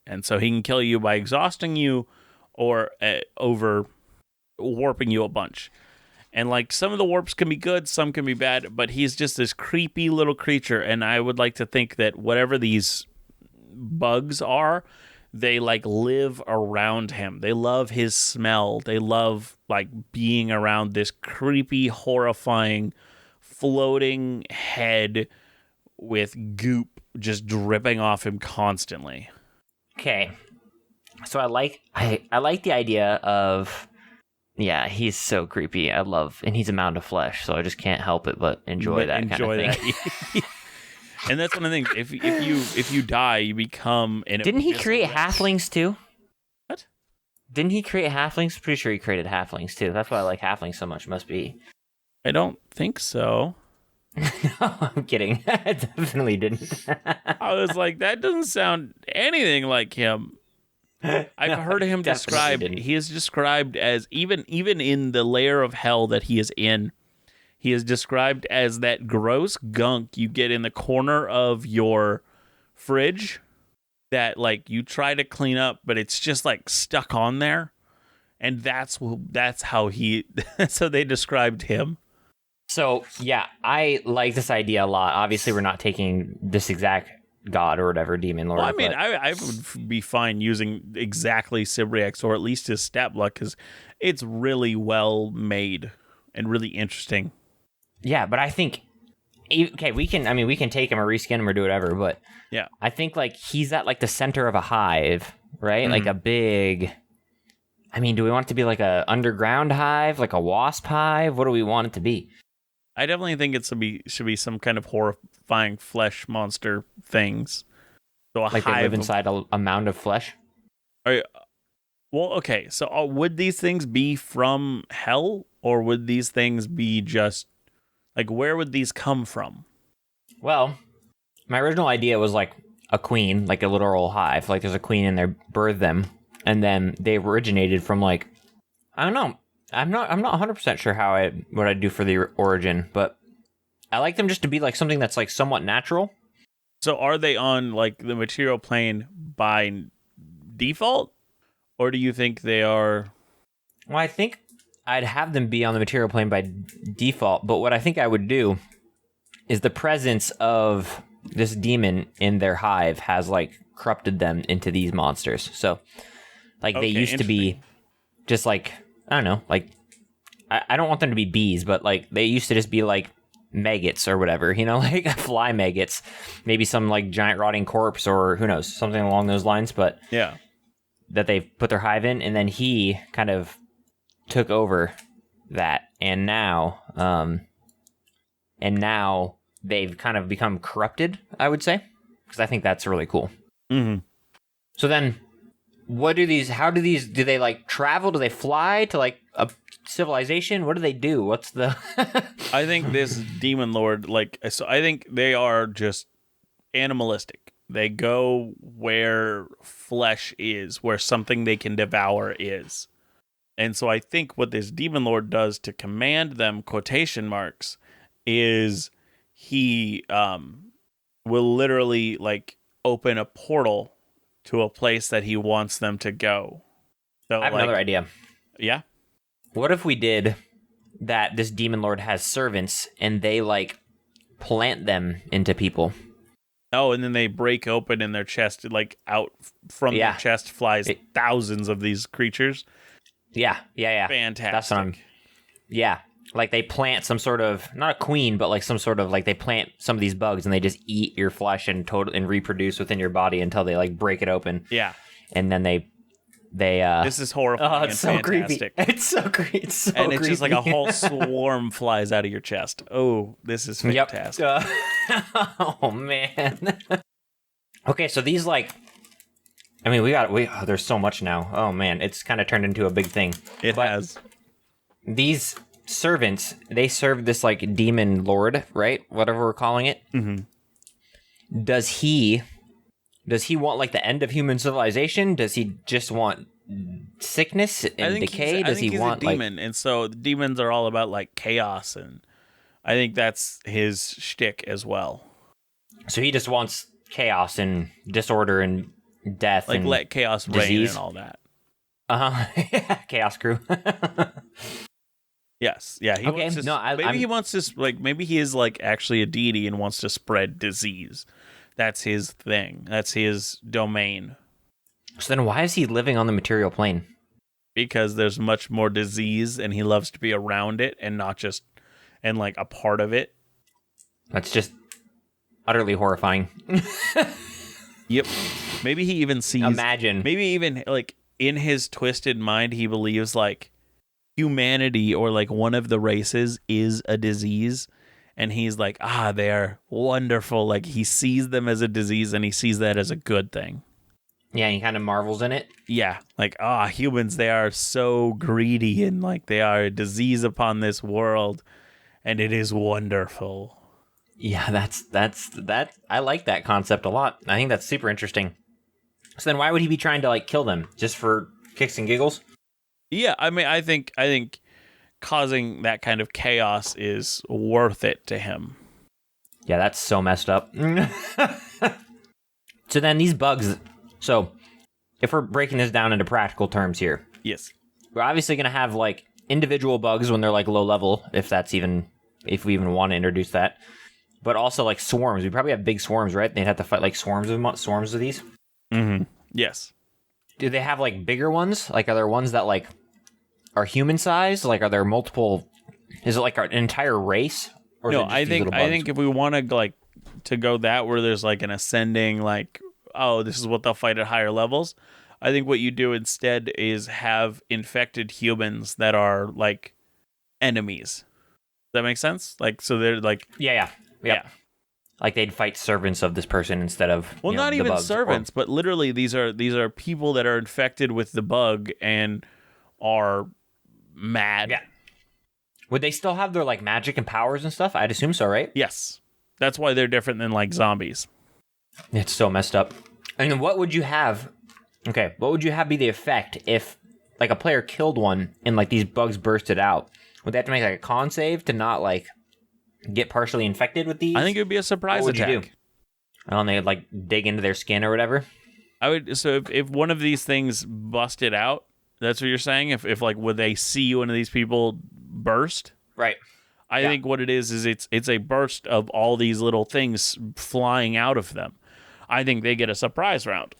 And so he can kill you by exhausting you or over warping you a bunch. And like some of the warps can be good, some can be bad, but he's just this creepy little creature. And I would like to think that whatever these bugs are, they like live around him. They love his smell. They love like being around this creepy, horrifying, floating head with goop just dripping off him constantly. Okay. So I like the idea of, yeah, he's so creepy. And he's a mound of flesh, so I just can't help it but enjoy that kind of thing. And that's one of the things. If you die, you become an. Didn't he create halflings too? What? Didn't he create halflings? Pretty sure he created halflings too. That's why I like halflings so much. Must be. I don't think so. No, I'm kidding. I definitely didn't. I was like, that doesn't sound anything like him. I've heard him described. He is described as even in the layer of hell that he is in. He is described as that gross gunk you get in the corner of your fridge that like you try to clean up, but it's just like stuck on there. And that's how they described him. So yeah, I like this idea a lot. Obviously, we're not taking this exact god or whatever demon lord. Well, I mean, I would be fine using exactly Sibriex or at least his stat block because it's really well made and really interesting. Yeah, but I think we can take him or reskin him or do whatever, but yeah, I think like he's at like the center of a hive, right? Mm-hmm. Like a big. I mean, do we want it to be like a underground hive, like a wasp hive? What do we want it to be? I definitely think it should be some kind of horrifying flesh monster things. So like they live inside a mound of flesh. Well, okay. So would these things be from hell, or would these things be just like where would these come from? Well, my original idea was like a queen, like a literal hive. Like there's a queen in there, birthed them, and then they originated from like I don't know. I'm not 100% sure what I'd do for the origin, but I like them just to be like something that's like somewhat natural. So are they on like the material plane by default, or do you think they are? Well, I think I'd have them be on the material plane by default, but what I think I would do is the presence of this demon in their hive has like corrupted them into these monsters. So like they used to be just like I don't know, like, I don't want them to be bees, but, like, they used to just be, like, maggots or whatever, you know, like fly maggots, maybe some, like, giant rotting corpse or who knows, something along those lines, but yeah, that they've put their hive in, and then he kind of took over that, and now they've kind of become corrupted, I would say, because I think that's really cool. Mm-hmm. So then... do they like travel? Do they fly to like a civilization? What do they do? What's the... I think this demon lord, so I think they are just animalistic. They go where flesh is, where something they can devour is. And so I think what this demon lord does to command them, quotation marks, is he will literally like open a portal to a place that he wants them to go. So, I have another idea. Yeah? What if we did that this demon lord has servants and they, like, plant them into people? Oh, and then they break open in their chest, like, out from their chest flies thousands of these creatures. Yeah. Fantastic. That's what I'm. Yeah, like they plant some sort of not a queen, but like some sort of like they plant some of these bugs and they just eat your flesh and reproduce within your body until they like break it open. Yeah, and then they. This is horrifying. Oh, it's so fantastic. creepy. It's so creepy. It's so and it's creepy. just like a whole swarm flies out of your chest. Oh, this is fantastic. Yep. Oh man. Okay, so these like, I mean, there's so much now. Oh man, it's kind of turned into a big thing. It has. These servants, they serve this like demon lord, right? Whatever we're calling it. Mm-hmm. Does he want like the end of human civilization? Does he just want sickness and decay? Does he want a demon? And so the demons are all about like chaos, and I think that's his shtick as well. So he just wants chaos and disorder and death, like and let chaos disease. reign and all that. Chaos crew. Yes, yeah. He wants to, he wants to like maybe he is like actually a deity and wants to spread disease. That's his thing. That's his domain. So then why is he living on the material plane? Because there's much more disease and he loves to be around it and not just and like a part of it. That's just utterly horrifying. Yep. Maybe he even sees maybe even like in his twisted mind he believes like humanity or like one of the races is a disease. And he's like, they are wonderful. Like, he sees them as a disease, and he sees that as a good thing. Yeah, he kind of marvels in it. Yeah, like, humans, they are so greedy, and, like, they are a disease upon this world, and it is wonderful. Yeah, that's I like that concept a lot. I think that's super interesting. So then why would he be trying to, like, kill them? Just for kicks and giggles? Yeah, I mean, I think causing that kind of chaos is worth it to him. Yeah, that's so messed up. So then these bugs, so if we're breaking this down into practical terms here. Yes. We're obviously going to have like individual bugs when they're like low level, if we even want to introduce that. But also like swarms. We probably have big swarms, right? They'd have to fight like swarms of these. Mm-hmm. Yes. Do they have like bigger ones? Like are there ones that like are human sized? Like, are there multiple? Is it like an entire race? Or no, I think if we want to like to go that where there's like an ascending, like this is what they'll fight at higher levels. I think what you do instead is have infected humans that are like enemies. Does that make sense? Like, so they're like yeah. Like they'd fight servants of this person instead of not even servants, but literally these are people that are infected with the bug and are mad. Yeah. Would they still have their like magic and powers and stuff? I'd assume so, right? Yes. That's why they're different than like zombies. It's so messed up. And what would you have? Okay, what would you have be the effect if like a player killed one and like these bugs bursted out? Would they have to make like a con save to not like get partially infected with these? I think it would be a surprise attack. You do? I don't know, they'd like dig into their skin or whatever. I would. So if one of these things busted out, that's what you're saying? If like, would they see one of these people burst? Right. I think what it is it's a burst of all these little things flying out of them. I think they get a surprise round.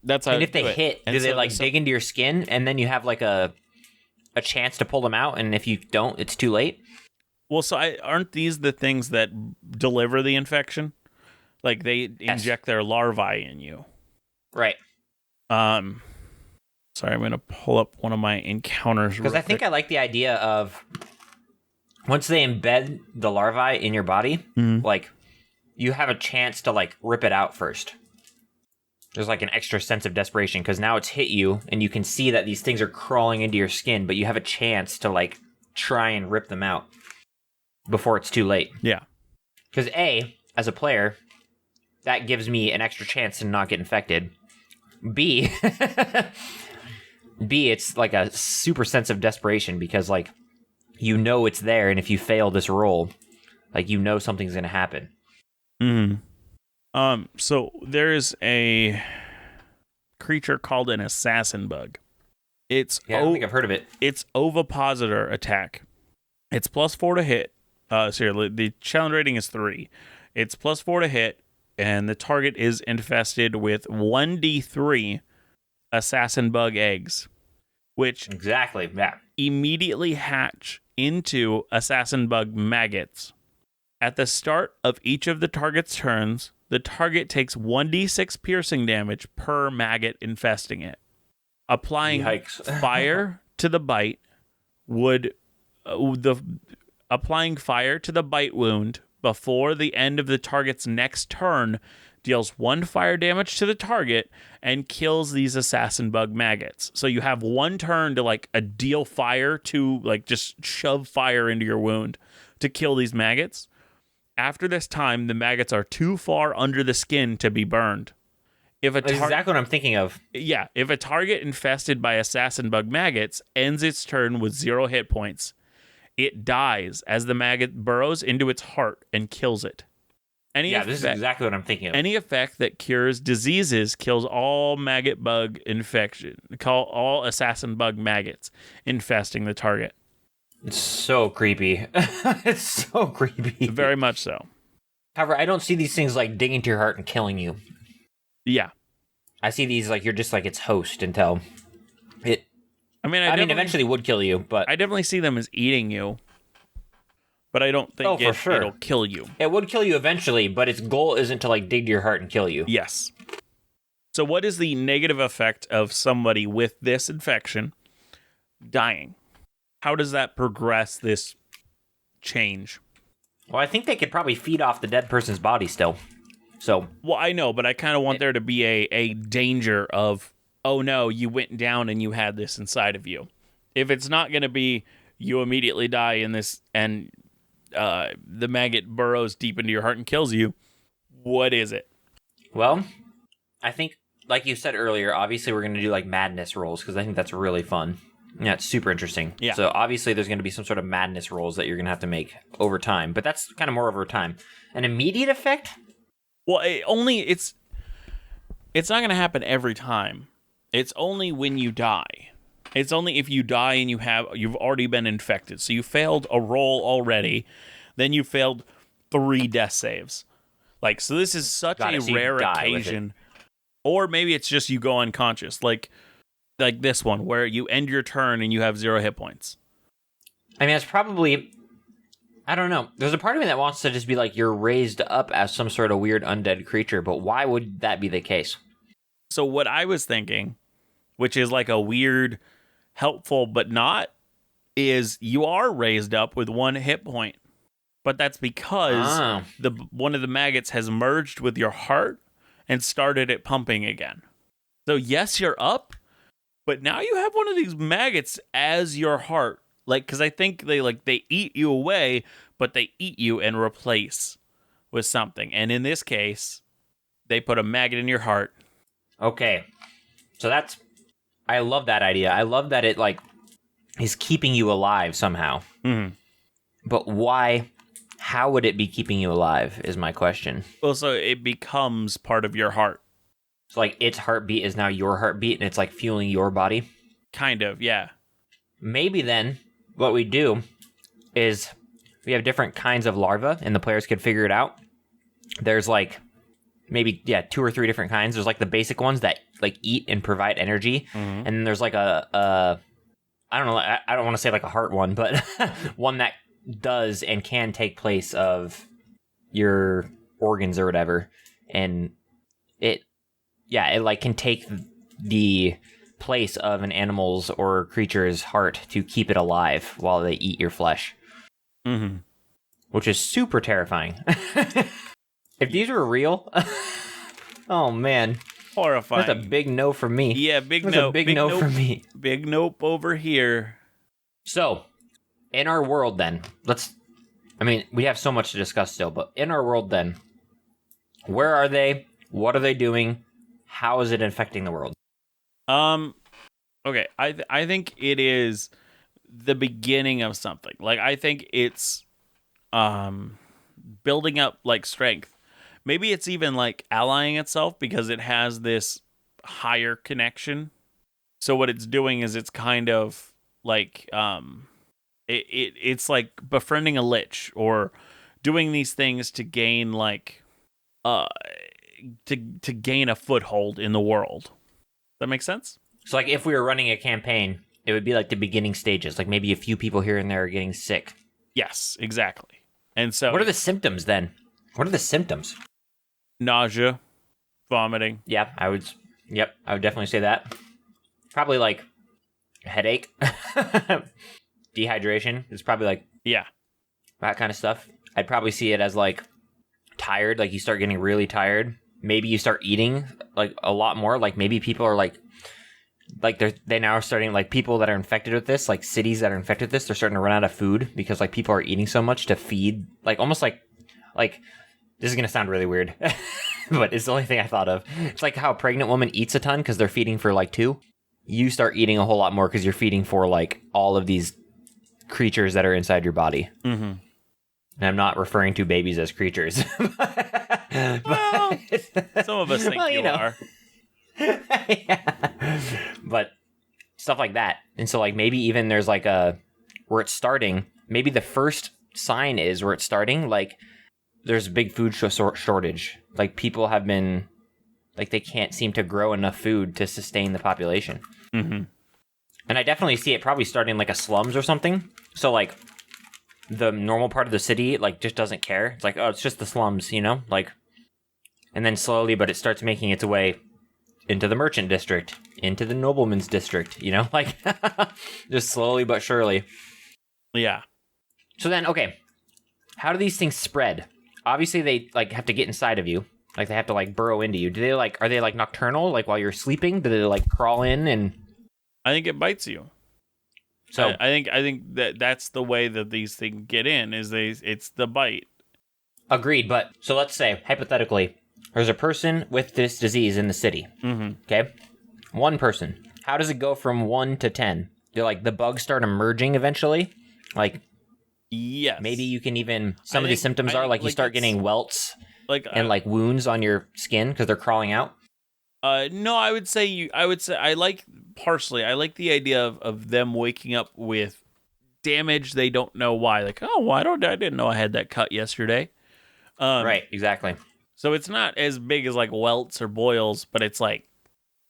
That's how. And if they hit, do they like dig into your skin, and then you have like a chance to pull them out? And if you don't, it's too late. Well, so aren't these the things that deliver the infection? Like they inject their larvae in you. Right. Sorry, I'm going to pull up one of my encounters. Because I think I like the idea of once they embed the larvae in your body, like you have a chance to like rip it out first. There's like an extra sense of desperation because now it's hit you and you can see that these things are crawling into your skin, but you have a chance to like try and rip them out before it's too late. Yeah. Because as a player, that gives me an extra chance to not get infected. B, it's like a super sense of desperation because, like, you know it's there, and if you fail this roll, like, you know something's going to happen. So there is a creature called an assassin bug. I don't think I've heard of it. It's ovipositor attack. It's +4 to hit. The challenge rating is 3. It's +4 to hit, and the target is infested with 1d3 assassin bug eggs. which Exactly. Yeah. immediately hatch into assassin bug maggots. At the start of each of the target's turns, the target takes 1d6 piercing damage per maggot infesting it. Applying Yikes. fire to the bite applying fire to the bite wound before the end of the target's next turn deals 1 fire damage to the target and kills these assassin bug maggots. So you have 1 turn to like deal fire to like just shove fire into your wound to kill these maggots. After this time, the maggots are too far under the skin to be burned. That's exactly what I'm thinking of. Yeah, if a target infested by assassin bug maggots ends its turn with 0 hit points, it dies as the maggot burrows into its heart and kills it. This is exactly what I'm thinking of. Any effect that cures diseases kills all maggot bug infection. Call all assassin bug maggots infesting the target. It's so creepy. It's so creepy. Very much so. However, I don't see these things like digging to your heart and killing you. Yeah. I see these like you're just like its host until it. I mean, eventually would kill you, but I definitely see them as eating you. But I don't think it'll kill you. It would kill you eventually, but its goal isn't to like dig to your heart and kill you. Yes. So what is the negative effect of somebody with this infection dying? How does that progress this change? Well, I think they could probably feed off the dead person's body still. So, well, I know, but I kind of want there to be a danger of, oh no, you went down and you had this inside of you. If it's not going to be you immediately die in this and the maggot burrows deep into your heart and kills you, what is it? Well, I think, like you said earlier, obviously we're going to do like madness rolls because I think that's really fun. Yeah, it's super interesting. Yeah. So obviously there's going to be some sort of madness rolls that you're going to have to make over time, but that's kind of more over time. An immediate effect? Well, it's not going to happen every time. It's only when you die. It's only if you die and you've already been infected. So you failed a roll already, then you failed 3 death saves. Like, so this is such a rare occasion. Or maybe it's just you go unconscious, like this one where you end your turn and you have 0 hit points. I mean, it's probably, I don't know. There's a part of me that wants to just be like you're raised up as some sort of weird undead creature, but why would that be the case? So what I was thinking, which is like a weird, helpful but not, is you are raised up with 1 hit point. But that's because one of the maggots has merged with your heart and started it pumping again. So yes, you're up, but now you have one of these maggots as your heart. Like, because I think they eat you away, but they eat you and replace with something. And in this case, they put a maggot in your heart. Okay. So I love that idea. I love that it like is keeping you alive somehow. Mm-hmm. But why? How would it be keeping you alive is my question. Well, so it becomes part of your heart. So like its heartbeat is now your heartbeat and it's like fueling your body? Kind of, yeah. Maybe then what we do is we have different kinds of larvae and the players could figure it out. There's like maybe 2 or 3 different kinds. There's like the basic ones that like eat and provide energy. Mm-hmm. And then there's like I don't know, I don't want to say like a heart one, but one that does and can take place of your organs or whatever. And it like can take the place of an animal's or creature's heart to keep it alive while they eat your flesh. Mm-hmm. Which is super terrifying. If these were real, oh man. Horrifying. That's a big no from me. Yeah, big That's no. a big no from me. Big nope over here. So, in our world then, we have so much to discuss still, but in our world then, where are they? What are they doing? How is it affecting the world? Okay, I think it is the beginning of something. Like, I think it's building up like strength. Maybe it's even like allying itself because it has this higher connection. So what it's doing is it's kind of like it's like befriending a lich or doing these things to gain like to gain a foothold in the world. That make sense? So like if we were running a campaign it would be like the beginning stages. Like maybe a few people here and there are getting sick. Yes, exactly. And so, what are the symptoms then? What are the symptoms? nausea, vomiting. Yeah, I would. Yep, I would definitely say that. Probably like headache, dehydration. It's probably like Yeah. that kind of stuff. I'd probably see it as like tired. Like you start getting really tired. Maybe you start eating like a lot more. Like maybe people are like they now are starting, like people that are infected with this, like cities that are infected with this, they're starting to run out of food because like people are eating so much to feed, like almost like this is gonna sound really weird, but it's the only thing I thought of. It's like how a pregnant woman eats a ton because they're feeding for like two. You start eating a whole lot more because you're feeding for like all of these creatures that are inside your body. Mm-hmm. And I'm not referring to babies as creatures. Well, some of us think you are. Yeah. But stuff like that. And so like maybe even there's like where it's starting, maybe the first sign is where it's starting, like there's a big food shortage. Like people have been, like they can't seem to grow enough food to sustain the population. Mm-hmm. And I definitely see it probably starting like a slums or something. So like the normal part of the city like just doesn't care. It's like, oh, it's just the slums, you know? Like, and then slowly, but it starts making its way into the merchant district, into the nobleman's district, you know? Like, just slowly but surely. Yeah. So then, okay, how do these things spread? Obviously, they, like, have to get inside of you. Like, they have to, like, burrow into you. Do they, like, are they, like, nocturnal? Like, while you're sleeping? Do they, like, crawl in and... I think it bites you. So I think that's the way that these things get in, is it's the bite. Agreed, but, so let's say, hypothetically, there's a person with this disease in the city. Mm-hmm. Okay? One person. How does it go from 1 to 10? Do, like, the bugs start emerging eventually? Like... Yes. Maybe you can even... Some of these symptoms are, like, you start getting welts and, like, wounds on your skin because they're crawling out. No, I would say I like the idea of them waking up with damage they don't know why. Like, oh, I didn't know I had that cut yesterday. Right, exactly. So it's not as big as, like, welts or boils, but it's, like,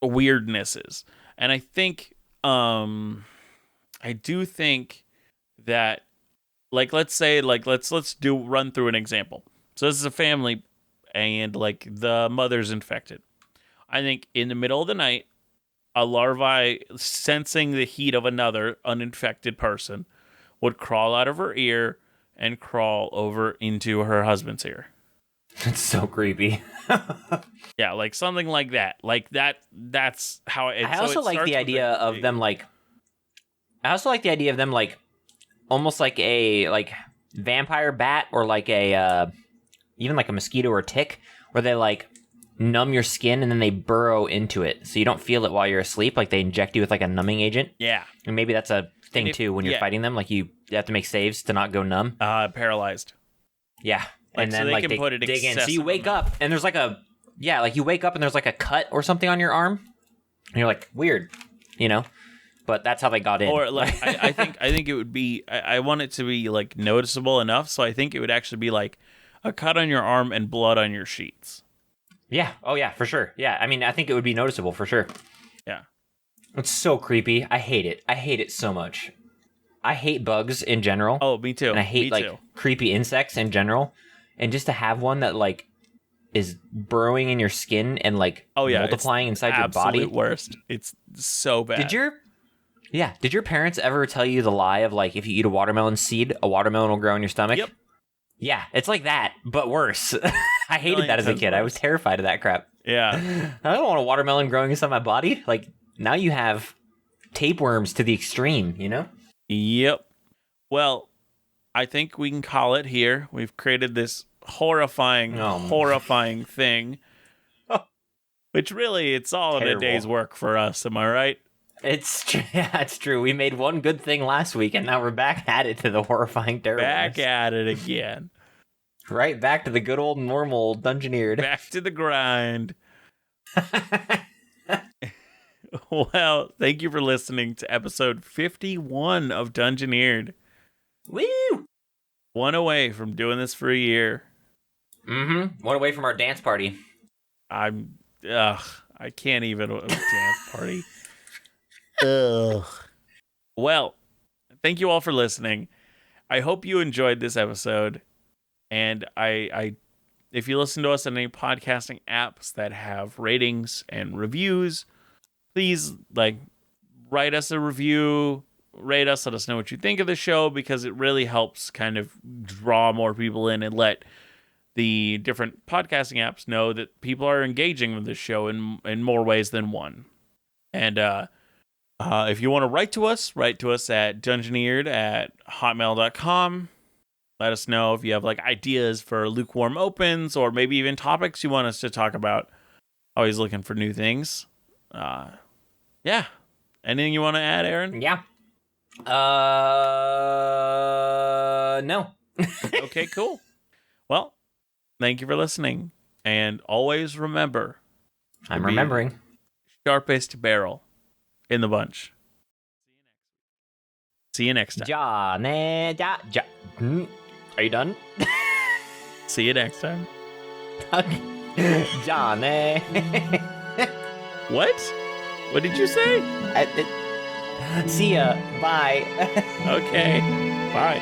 weirdnesses. And I think, I do think that, like, let's say, like, let's run through an example. So this is a family, and, like, the mother's infected. I think in the middle of the night, a larvae sensing the heat of another uninfected person would crawl out of her ear and crawl over into her husband's ear. It's so creepy. Yeah, like something like that. Like that's how it... I also like the idea of them, like... I also like the idea of them, like, almost like a, like, vampire bat or like a, even like a mosquito or tick, where they, like, numb your skin and then they burrow into it. So you don't feel it while you're asleep. Like, they inject you with, like, a numbing agent. Yeah. And maybe that's a thing, too, when you're fighting them. Like, you have to make saves to not go numb. Paralyzed. Yeah. Like, and then, so they like, can they put it dig in. So you wake up and there's, like, you wake up and there's, like, a cut or something on your arm. And you're like, weird, you know? But that's how they got in. Or, like, I think it would be... I want it to be, like, noticeable enough, so I think it would actually be, like, a cut on your arm and blood on your sheets. Yeah. Oh, yeah, for sure. Yeah, I mean, I think it would be noticeable, for sure. Yeah. It's so creepy. I hate it. I hate it so much. I hate bugs in general. Oh, me too. And I hate, creepy insects in general. And just to have one that, like, is burrowing in your skin and, like, multiplying inside your body. Absolute worst. It's so bad. Did your parents ever tell you the lie of, like, if you eat a watermelon seed, a watermelon will grow in your stomach? Yep. Yeah, it's like that, but worse. I hated that as a kid. I was terrified of that crap. Yeah. I don't want a watermelon growing inside my body. Like, now you have tapeworms to the extreme, you know? Yep. Well, I think we can call it here. We've created this horrifying thing. Which really, it's all in a day's work for us, am I right? It's true. We made one good thing last week, and now we're back at it to the horrifying terribleness. Back at it again. Right back to the good old normal Dungeoneered. Back to the grind. Well, thank you for listening to episode 51 of Dungeoneered. Woo! One away from doing this for a year. Mm-hmm. One away from our dance party. I can't even a dance party. Ugh. Well, thank you all for listening. I hope you enjoyed this episode. And if you listen to us on any podcasting apps that have ratings and reviews, please write us a review, rate us, let us know what you think of the show, because it really helps kind of draw more people in and let the different podcasting apps know that people are engaging with this show in more ways than one. And if you want to write to us at dungeoneered@hotmail.com. Let us know if you have ideas for lukewarm opens, or maybe even topics you want us to talk about. Always looking for new things. Yeah. Anything you want to add, Aaron? Yeah. No. Okay, cool. Well, thank you for listening. And always remember. I'm remembering. Sharpest barrel in the bunch. See you next time. Are you done? See you next time. Johnny. What? What did you say? See ya. Bye. Okay. Bye.